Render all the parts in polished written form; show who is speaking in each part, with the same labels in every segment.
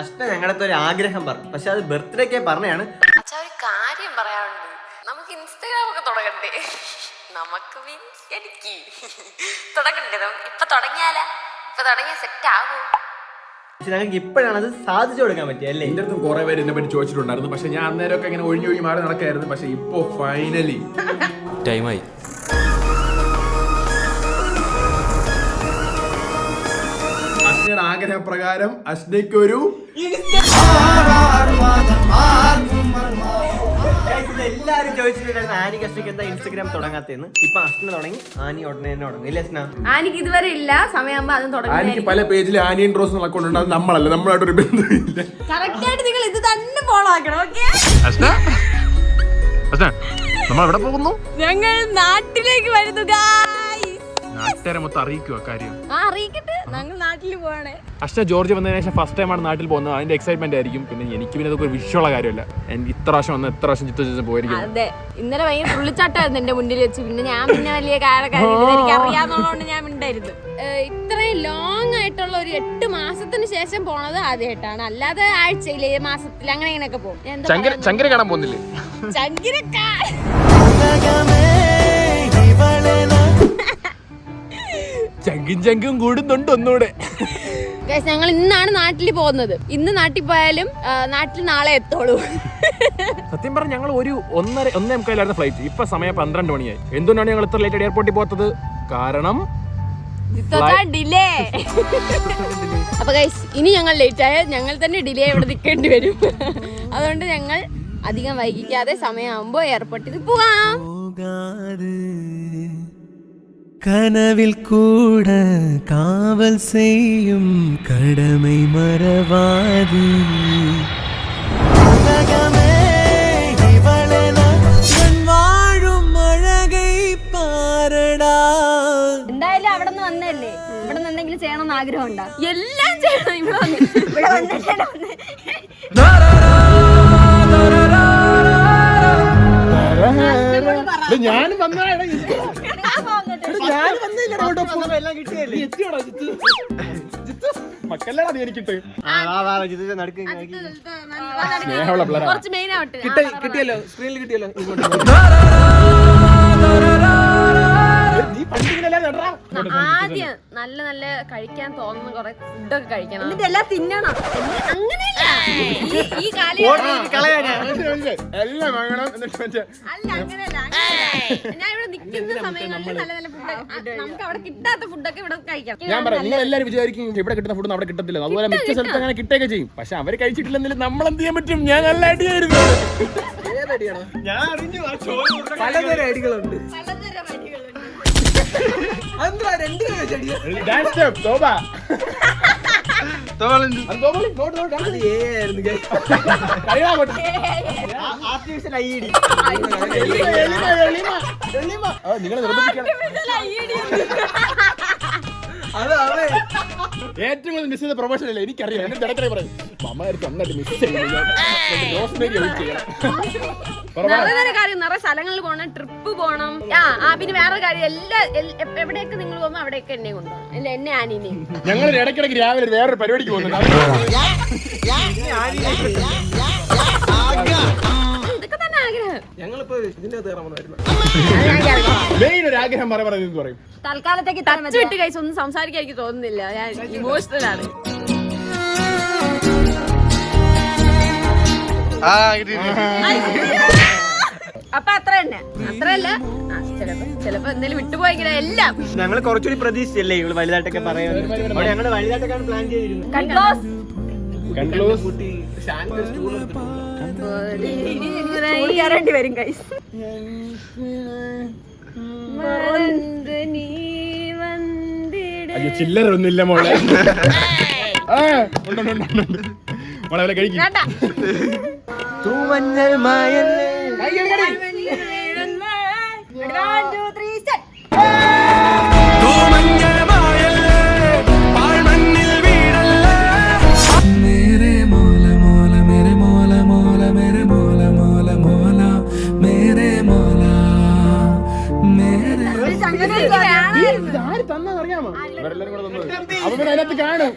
Speaker 1: അഷ്ട ഞങ്ങളത്തെ ഒരു ആഗ്രഹം പറഞ്ഞു, പക്ഷെ അത് ബർത്ത്ഡേക്കേ പറഞ്ഞാണ്.
Speaker 2: അച്ഛാ ഒരു കാര്യം പറയാനുണ്ട്, നമുക്ക് ഇൻസ്റ്റാഗ്രാം ഒക്കെ തുടങ്ങണ്ടേ? നമുക്ക് മീൻസ് എനിക്ക് തുടങ്ങണ്ടേ? ഇപ്പൊ തുടങ്ങിയാലാ? ഇപ്പൊ തുടങ്ങിയ സെറ്റ് ആവോ?
Speaker 1: പക്ഷെ ഞങ്ങൾക്ക് ഇപ്പോഴാണ് അത് സാധിച്ചു കൊടുക്കാൻ പറ്റിയ അല്ലേ?
Speaker 3: എന്റെ അടുത്തും കുറെ പേര് എന്നെ പറ്റി ചോദിച്ചിട്ടുണ്ടായിരുന്നു, പക്ഷെ ഞാൻ അന്നേരമൊക്കെ ഇങ്ങനെ ഒഴിഞ്ഞൊഴിഞ്ഞ് മാറി നടക്കായിരുന്നു. പക്ഷെ ഇപ്പൊ ഫൈനലി
Speaker 4: ടൈമായി.
Speaker 3: അശ്നയുടെ ആഗ്രഹപ്രകാരം അശ്നയ്ക്ക് ഒരു
Speaker 1: എല്ലാരും ചോദിച്ചിട്ടുണ്ടായിരുന്നു ആനിക്ക് അശ്നയ്ക്ക് എന്താ ഇൻസ്റ്റാഗ്രാം തുടങ്ങാത്തേന്ന്. ഇപ്പൊ അശ്ന തുടങ്ങി, ആനി ഉടനെ തന്നെ തുടങ്ങും. ഇല്ല അശ്ന?
Speaker 2: ആനിക്ക് ഇതുവരെ ഇല്ല, സമയമാകുമ്പോ അതും തുടങ്ങി.
Speaker 3: ആനിക്ക് പല പേജിൽ ആനിയൻ ഡ്രോസ് അക്കൗണ്ട് ഉണ്ട്, അത് നമ്മളല്ല, നമ്മളായിട്ടൊരു ബന്ധമില്ല.
Speaker 2: കറക്റ്റ് ആയിട്ട് നിങ്ങൾ ഇത് തന്നെ ഫോളോ ആക്കണം. ഓക്കെ,
Speaker 3: നമ്മൾ എവിടെ പോകുന്നു?
Speaker 2: ഞങ്ങൾ നാട്ടിലേക്ക് വരുന്നു.
Speaker 3: നാട്ടുകാരെ മൊത്തം അറിയിക്കുക കാര്യം.
Speaker 2: അറിയിക്കട്ടെ, ഞങ്ങൾ നാട്ടിൽ പോവാണേ.
Speaker 3: അശ്ന ജോർജ് വന്നതിന് ശേഷം ഫസ്റ്റ് ടൈമാണ് നാട്ടിൽ പോകുന്നത്. അതിന്റെ എക്സൈറ്റ്മെന്റ് ആയിരിക്കും. പിന്നെ എനിക്ക് പിന്നെ അതൊക്കെ ഒരു വിഷയമുള്ള കാര്യമല്ല. എനിക്ക് ഇത്ര പ്രാവശ്യം വന്ന് എത്ര പ്രാവശ്യം ചിത്രം പോയിരിക്കും.
Speaker 2: അതെ, ഇന്നലെ ഭയങ്കര തുള്ളിച്ചാട്ടായിരുന്നു എന്റെ മുന്നിൽ വെച്ച്. പിന്നെ ഞാൻ പിന്നെ വലിയ എനിക്ക് അറിയാവുന്നതുകൊണ്ട് ഞാൻ ഉണ്ടായിരുന്നു. ഇത്രയും ലോങ് ആയിട്ടുള്ള ഒരു 8 മാസത്തിന് ശേഷം പോണത് ആദ്യമായിട്ടാണ്. അല്ലാതെ ആഴ്ചയില്, മാസത്തിൽ അങ്ങനെ ഇങ്ങനെയൊക്കെ പോകും.
Speaker 3: ചങ്കര കാണാൻ പോകുന്നില്ലേ? ചങ്കും കൂടുന്നുണ്ട് ഒന്നുകൂടെ.
Speaker 2: ഞങ്ങൾ ഇന്നാണ് നാട്ടിൽ പോകുന്നത്. ഇന്ന് നാട്ടിൽ പോയാലും നാട്ടിൽ നാളെ എത്തോളൂ.
Speaker 3: സത്യം പറഞ്ഞ ഞങ്ങൾ ഒരു 1:30 ഫ്ലൈറ്റ്. ഇപ്പൊ സമയം 12 മണിയായി. എന്തുകൊണ്ടാണ് ഞങ്ങൾ ഇത്ര ലേറ്റ് എയർപോർട്ടിൽ പോകാത്തത്? കാരണം
Speaker 2: ഡിലേ. അപ്പൊ ഗൈസ്, ഇനി ഞങ്ങൾ ലേറ്റ് ആയാൽ ഞങ്ങൾ തന്നെ ഡിലേ ഇവിടെ നിൽക്കേണ്ടി വരും. അതുകൊണ്ട് ഞങ്ങൾ അധികം വൈകിക്കാതെ സമയമാകുമ്പോ എയർപോർട്ടിൽ പോവാം.
Speaker 5: கனவில் கூட காவல் செய்யும் கடமை மறவாது. உலகமே இவளென என் வாழும் அழகை பாரடா.
Speaker 2: എന്തായാലും അവിടെ നിന്ന് വന്നല്ലേ, ഇവിടെ നിന്ന് എന്തെങ്കിലും ചെയ്യണമെന്ന് ആഗ്രഹം ഉണ്ടാ? എല്ലാം ചെയ്യണം. ഇവിടെ വന്നിട്ട്
Speaker 3: ഞാനും മക്കല്ലടാ നീ എനിക്കിട്ട് കിട്ടിയല്ലോ, സ്ക്രീനിൽ കിട്ടിയല്ലോ.
Speaker 2: ആദ്യം നല്ല നല്ല കഴിക്കാൻ തോന്നുന്ന കുറെ ഫുഡൊക്കെ കഴിക്കണം, എന്നിട്ട് എല്ലാം തിന്നണം. അങ്ങനെയല്ല ഈ
Speaker 3: എല്ലാം
Speaker 2: അല്ല, അങ്ങനെയല്ല. ഞാൻ ഇവിടെ നിൽക്കുന്ന സമയങ്ങളിൽ നല്ല നല്ല ഫുഡ്, നമുക്ക് അവിടെ കിട്ടാത്ത ഫുഡൊക്കെ ഇവിടെ കഴിക്കാം.
Speaker 3: ഞാൻ പറയാം, നിങ്ങൾ എല്ലാവരും വിചാരിക്കും ഇവിടെ കിട്ടുന്ന ഫുഡ് അവിടെ കിട്ടത്തില്ല. അതുപോലെ മിക്ക സ്ഥലത്ത് അങ്ങനെ കിട്ടുകയൊക്കെ ചെയ്യും. പക്ഷെ അവര് കഴിച്ചിട്ടില്ലെങ്കിലും നമ്മൾ എന്ത് ചെയ്യാൻ പറ്റും? ഞാൻ നല്ല അടിയായിരുന്നു.
Speaker 1: പലതരം അടികളുണ്ട്.
Speaker 3: നിങ്ങൾ നിർബന്ധിക്കണം. ഏറ്റവും കൂടുതൽ മിസ് ചെയ്ത പ്രൊമോഷൻ അല്ലേ എനിക്കറിയാം. എന്റെ തിരക്കറി പറയും അമ്മമാർക്ക് നന്നായിട്ട് മിസ് ചെയ്യണം.
Speaker 2: നിറയെ സ്ഥലങ്ങളിൽ പോകണം, ട്രിപ്പ് പോകണം. പിന്നെ വേറെ കാര്യം, എവിടെയൊക്കെ നിങ്ങൾ പോകുമ്പോ അവിടെയൊക്കെ എന്നെ കൊണ്ടുപോകണം. അല്ല, എന്നെ ആനീനെയും.
Speaker 3: ഞങ്ങൾ ഇടയ്ക്കിടയ്ക്ക് രാവിലെ വേറൊരു പരിപാടിക്ക് പോകുന്നുണ്ട്.
Speaker 2: ഇതൊക്കെ തന്നെ ആഗ്രഹം.
Speaker 1: ഞങ്ങളിപ്പോ ഇതിന്റെ
Speaker 3: മെയിൻ ഒരു ആഗ്രഹം പറയും.
Speaker 2: തൽക്കാലത്തേക്ക് വിട്ട് കഴിച്ച് ഒന്നും സംസാരിക്കാൻ എനിക്ക് തോന്നുന്നില്ല. ഞാൻ ഇമോഷണൽ ആണ്. അപ്പൊ അത്ര തന്നെ, അത്രയല്ല. ചിലപ്പോ എന്തെങ്കിലും വിട്ടുപോയെങ്കിലോ എല്ലാം.
Speaker 1: ഞങ്ങൾ കുറച്ചുകൂടി പ്രതീക്ഷിച്ചല്ലേ ഇവള് വലുതായിട്ടൊക്കെ പറയുന്നത്. ഞങ്ങള് വലുതായിട്ടൊക്കെയാണ് പ്ലാൻ ചെയ്തിരുന്നത്.
Speaker 2: വരും കൈസ്.
Speaker 3: ചില്ലറ ഒന്നുമില്ല മോളെ. മോളെ കഴിക്കും.
Speaker 1: തൂമഞ്ഞൾ മായല്ലേ
Speaker 5: मेरे मौला मौला मेरे मौला मौला मेरे मौला मौला मौला मेरे मौला मेरे.
Speaker 3: ആര് തന്നറിയാമോ? ഇവരെല്ലാരും കൂടെ തന്നത്. അപ്പൊ പിന്നെ അതിനകത്ത് കാണും.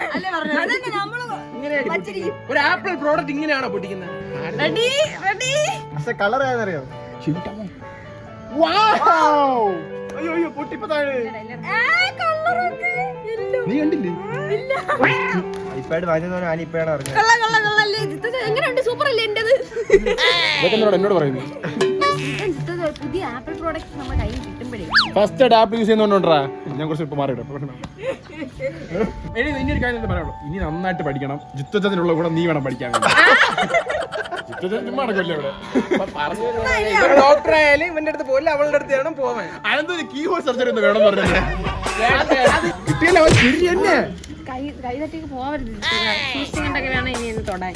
Speaker 3: ഒരു ആപ്പിൾ പ്രോഡക്റ്റ് ഇങ്ങനെയാണോ പൊട്ടിക്കുന്നത്?
Speaker 2: Ready ready.
Speaker 1: പക്ഷെ കളർ ഏതാണെന്നറിയോ?
Speaker 3: അയ്യോ അയ്യോ പൊട്ടിപ്പോ താഴെ.
Speaker 2: കളറൊക്കെ
Speaker 3: നീ കണ്ടില്ലേ?
Speaker 1: ഐപാഡ് വാങ്ങിയതാണ് ആനി ഇപ്പോഴാണ് അറിഞ്ഞത്.
Speaker 2: കൊള്ളല്ലേ എങ്ങനെയുണ്ട്? സൂപ്പർ അല്ലേ എന്റേത്?
Speaker 3: ഇതൊക്കെ എന്നോട് പറയുന്നു.
Speaker 2: പുതിയ ആപ്പിൾ പ്രോഡക്റ്റ് നമ്മുടെ കയ്യിൽ കിട്ടുമ്പോഴേ
Speaker 3: ഫസ്റ്റ് ആയിട്ട് ആപ്പ് യൂസ് ചെയ്യുന്നോണ്ടാ ഞാൻ കുറച്ച് ഇപ്പൊ മാറിയിടാം. ഇനി ഒരു കാര്യം പറയാനുള്ളൂ, ഇനി നന്നായിട്ട് പഠിക്കണം. ജിത്വത്തിനുള്ള കൂടെ നീ വേണം പഠിക്കാൻ.
Speaker 1: ഡോക്ടർ ആയാലും ഇവന്റെ അടുത്ത് പോലും അവളുടെ അടുത്ത് വേണം പോവാൻ.
Speaker 3: അതെന്തൊരു കീ ഹോൾ സർജറി ഒന്ന് വേണം പറഞ്ഞു കിട്ടിയല്ലോ. അവൻ ചിരി തന്നെ.
Speaker 2: കൈതട്ടിക്ക് പോവരുത്. സൂക്ഷിച്ചുകൊണ്ടൊക്കെ വേണം ഇനി എന്ന് തൊടാൻ.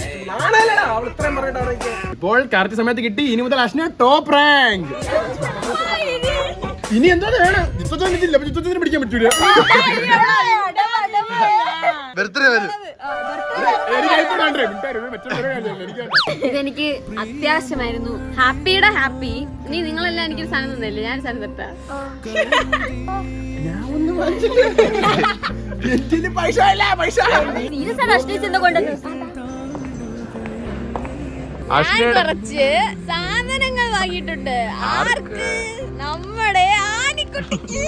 Speaker 1: അവൾ ഇത്രയും പറഞ്ഞിട്ടാണ്
Speaker 3: ഇപ്പോൾ കറക്റ്റ് സമയത്ത് കിട്ടി. ഇനി മുതൽ അശ്ന ടോപ്പ് റാങ്ക്. ഇനി എന്താ വേണം? ജിത്വത്തിനില്ല, ജിത്വത്തിന് പിടിക്കാൻ പറ്റൂല.
Speaker 2: ഇതെനിക്ക് അത്യാവശ്യമായിരുന്നു. ഹാപ്പിയുടെ ഹാപ്പി. ഇനി നിങ്ങളെല്ലാം എനിക്കൊരു സാധനം തന്നില്ലേ? ഞാൻ സാധനം തട്ടാ. ഞാൻ കുറച്ച് സാധനങ്ങൾ വാങ്ങിയിട്ടുണ്ട്. ആർക്ക്? നമ്മുടെ ആനിക്കുട്ടിക്ക്.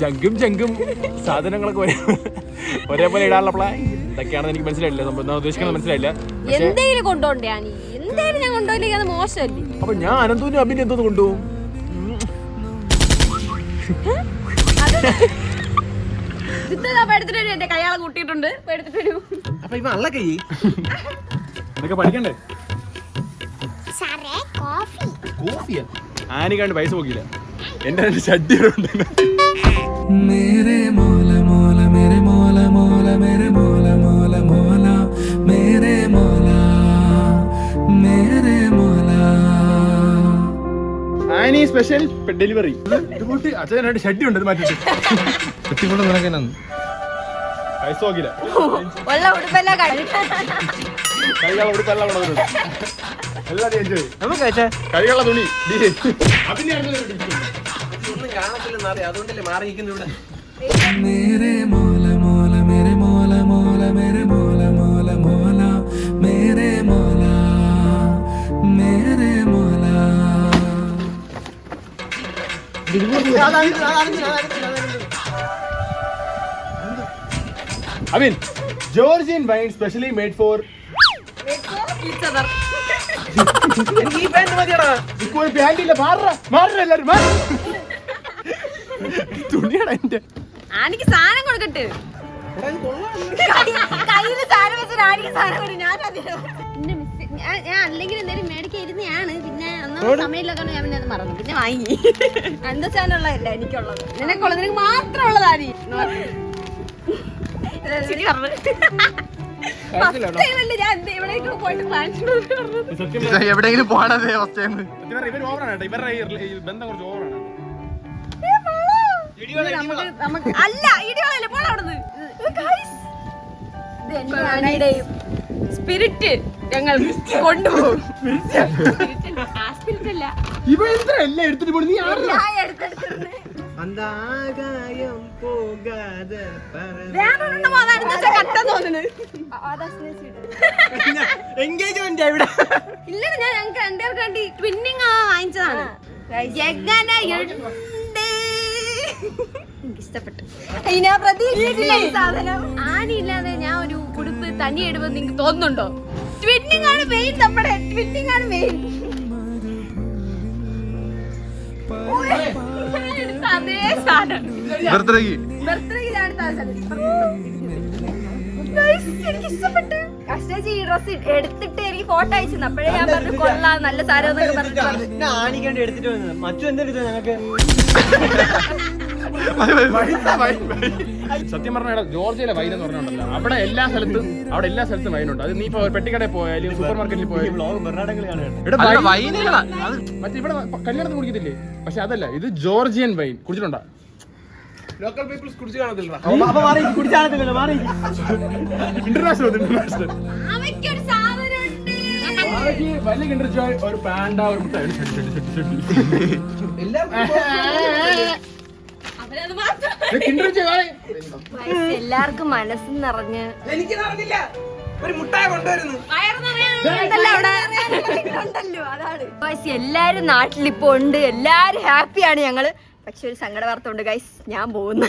Speaker 3: ജങ്കും സാധനങ്ങളൊക്കെ ഒരേപോലെ ഇടാനുള്ള പ്ലാൻ എന്തൊക്കെയാണെന്ന് എനിക്ക് മനസ്സിലായില്ല. നമ്മൾ ഉദ്ദേശിക്കുന്നത് മനസ്സിലായില്ല.
Speaker 2: എന്തെങ്കിലും കൊണ്ടോണ്ടേ ആനി? എന്തായാലും ഞാൻ കൊണ്ടുപോയില്ലെങ്കിൽ അത് മോശമല്ലേ?
Speaker 3: അപ്പൊ ഞാൻ അനന്തൂനും അഭിനയം എന്തോന്ന് കൊണ്ടുപോകും?
Speaker 2: എടുത്തിട്ട് എന്റെ കയ്യാളെ കൂട്ടിയിട്ടുണ്ട്. എടുത്തിട്ട് വരൂ.
Speaker 1: അപ്പൊ ഇവ അള്ള കൈ
Speaker 3: ഇതൊക്കെ പഠിക്കണ്ടേ? കോഫിയാ? ആനിക്കാണ്ട് പൈസ പോക്കില്ല. എന്റെ രണ്ട് ഷഡ്ഡികളുണ്ട്.
Speaker 5: मेरे मौला मौला मेरे मौला मौला मेरे मौला मौला मौला मेरे मौला मेरे मौला.
Speaker 3: Annie special delivery. അച്ഛൻ രണ്ട് ഷഡ്ഡി ഉണ്ട്. ഇത് മാറ്റിട്ട്
Speaker 1: കുട്ടിക്കൊണ്ട് നിനക്കെന്നു
Speaker 3: പൈസ നോക്കില്ല.
Speaker 2: ഉള്ള ഉടുപ്പെല്ലാം
Speaker 3: കൈകള ഉടുപ്പെല്ലാം കൊണ്ടുവന്നിട്ടുണ്ട്. എല്ലാവരും എൻജോയ്.
Speaker 1: നമുക്ക് കഴിച്ചാ
Speaker 3: കൈകള തുണി
Speaker 1: ഒന്നും കാണത്തില്ലെന്നറിയാം. അതുകൊണ്ടല്ലേ മാറിയിരിക്കുന്നു ഇവിടെ.
Speaker 5: मेरे मौला मौला मेरे मौला मौला मेरे मौला मौला मौला मेरे मौला मेरे मौला.
Speaker 3: Abin, Georgian wine specially made for.
Speaker 1: എനിക്ക് ഈ പാന്റ് മതിയടാ.
Speaker 3: ഒരു പാൻറ്റില്ല. മാറ എല്ലാരും തുണിയാടാ എന്റെ.
Speaker 2: ആനിക്ക് സാധനം കൊടുക്കട്ടെ. കയ്യില് സാധനം വെച്ചിട്ട് ആനിക്ക് സാധനം കൊടുക്കും. ഞാൻ അല്ലെങ്കിൽ എന്തായാലും മേടിക്കായിരുന്നാണ്. പിന്നെ ഒന്നും സമയമില്ലാത്തോണ്ട് ഞാൻ പിന്നെ അത് മറന്നു. പിന്നെ വാങ്ങി. എന്താ സാധനമുള്ളതല്ല എനിക്കുള്ളത്. നിനക്കുള്ളത് നിനക്ക് മാത്രം ഉള്ളതാനി.
Speaker 1: എവിടെയെങ്കിലും പോണതേ അവസ്ഥയാണ്.
Speaker 3: ഇവർ ഓവറാണ്. ഇവരുടെ ബന്ധം കുറച്ച് ഓവറാണ്.
Speaker 2: അല്ല ഇടിവളല്ലേ പോണ അവിടുന്ന്. സ്പിരിറ്റ് ഞങ്ങൾ കൊണ്ടുപോകും.
Speaker 3: ഇവ എന്താ എല്ലാം എടുത്തിട്ട് പോണു? നീ ആരാ?
Speaker 1: എൻഗേജ്മെന്റ് ഇവിടെ
Speaker 2: ഇല്ല. ഞാൻ ഞങ്ങൾക്ക് രണ്ടുപേർക്ക് വേണ്ടി ട്വിന്നിങ് വാങ്ങിച്ചതാണ്. എനിക്കിഷ്ടപ്പെട്ടു. ആനിയില്ലാതെ ഞാൻ ഒരു ഉടുപ്പ് തനി ഇടുമെന്ന് നിങ്ങൾക്ക് തോന്നുന്നുണ്ടോ? ട്വിന്നിങ് ആണ് മെയിൻ. നമ്മുടെ ട്വിന്നിങ് ആണ് മെയിൻ. അതേ സാധനം എനിക്ക് ഇഷ്ടപ്പെട്ടു. കഷ്ടേജ് ഈ ഡ്രസ് എടുത്തിട്ട് എനിക്ക് ഫോട്ടോ അയച്ചു. അപ്പോഴേ ഞാൻ പറഞ്ഞു കൊള്ളാം, നല്ല സാധനം എന്നൊക്കെ പറഞ്ഞു.
Speaker 1: ആനിക്കാണ്ട് എടുത്തിട്ട് വന്നത്. മറ്റു എന്തെടുത്തു ഞങ്ങൾക്ക്?
Speaker 3: സത്യം പറഞ്ഞ ജോർജിയയിലെ വൈൻ എന്ന് പറഞ്ഞുണ്ടല്ലോ, അവിടെ എല്ലാ സ്ഥലത്തും വൈനുണ്ട്. അത് നീ ഇപ്പൊ പെട്ടിക്കടയിൽ പോയാലും സൂപ്പർ മാർക്കറ്റിൽ പോയാലും മറ്റേ ഇവിടെ കല്യാണത്തിന് കുടിക്കത്തില്ലേ? പക്ഷെ അതല്ല, ഇത് ജോർജിയൻ വൈൻ. കുടിച്ചിട്ടുണ്ടോ? ലോക്കൽ പീപ്പിൾസ് കുടിച്ചു കാണത്തില്ല. ഇന്റർനാഷണൽ വലിയ കിണ്ടർ ഒരു പാൻഡ ഒരു മുട്ട.
Speaker 2: അത് മാത്രം.
Speaker 4: എല്ലാവർക്കും മനസ്സ് നിറഞ്ഞ്
Speaker 1: എനിക്ക് നടന്നില്ല ഒരു മുട്ടായ കൊണ്ടുവരുന്നു.
Speaker 2: വയറ് നിറയാനുള്ള
Speaker 4: ഉണ്ടല്ലോ, അതാണ് ഗൈസ്. എല്ലാരും നാട്ടിലിപ്പോ ഉണ്ട്, എല്ലാരും ഹാപ്പിയാണ് ഞങ്ങള്. പക്ഷെ ഒരു സങ്കട വാർത്ത ഉണ്ട് ഗൈസ്, ഞാൻ പോകുന്നു.